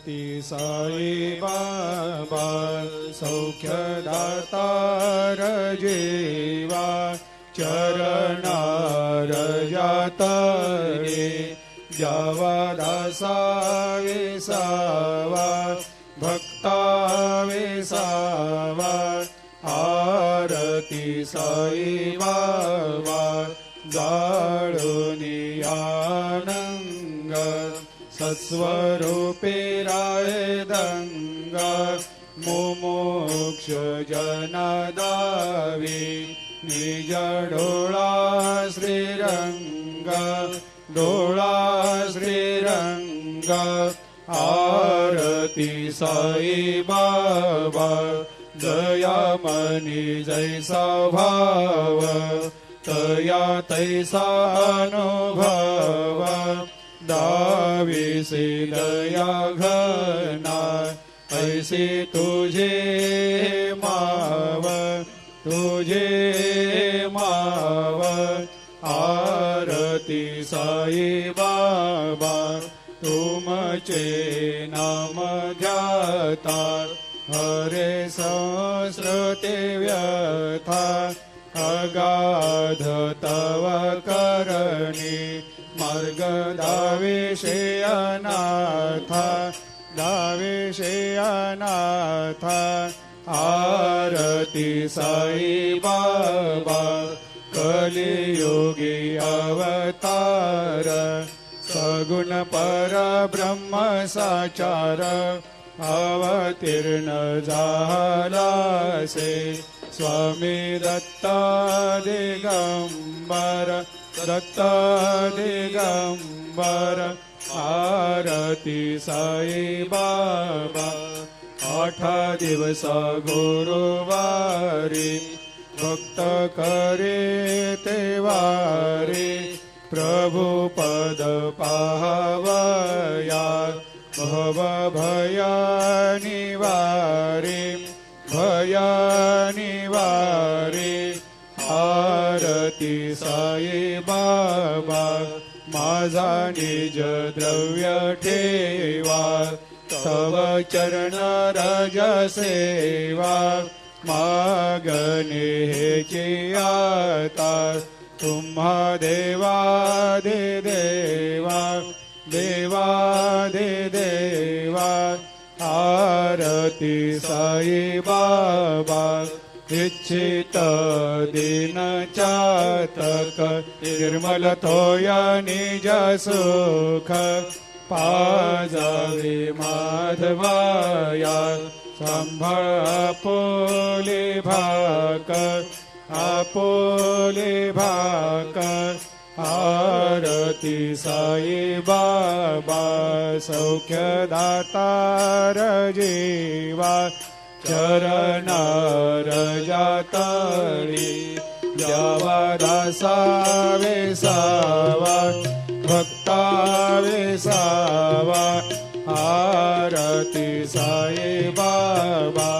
ती साई बाबा सौख्यदातार जीवा चरणार जातरे जावा दासा विसावा भक्ता विसावा आरती साई बाबा जाळूनी आनंग सत्स्वरूपे राय दंग मुमुक्ष जनदावी निज डोळा श्रीरंग डोळा श्रीरंग आरती साई बाबा दयामनी जैसा भाव तया तैसा अनुभव दाविसे दया घना ऐसे तुझे माव तुझे माव आरती साई बाबा तुमचे नाम ध्याता हरे संस्कृते व्यथा अगाध तव करणी मार्ग दाविषे अनाथा दाविषे अनाथा आरती साई बाबा कलियुगी अवतार सगुण परब्रह्म साचार अवतीर्ण झालासे स्वामी दत्ता दिगंबर दत्ता दिगंबर आरती साई बाबा 8 दिवस गुरुवारी भक्त करे तेवारी प्रभु पद पाहवया भव भया निवारी भया निवारी आरती साई बाबा माझा निज द्रव्य ठेवा तव चरण रज सेवा मागणे हेची आता तुम्हा देवादि देवा देवादि देवा आरती साई बाबा इच्छित दिन चातक निर्मल थोया निज सुख पाजावे माधवाया सांभाळ आपोले भाक आरती साई बाबा सौख्यदातार जीवा चरणार जातळी द्यावा दासा विसावा भक्ता विसावा आरती साई बाबा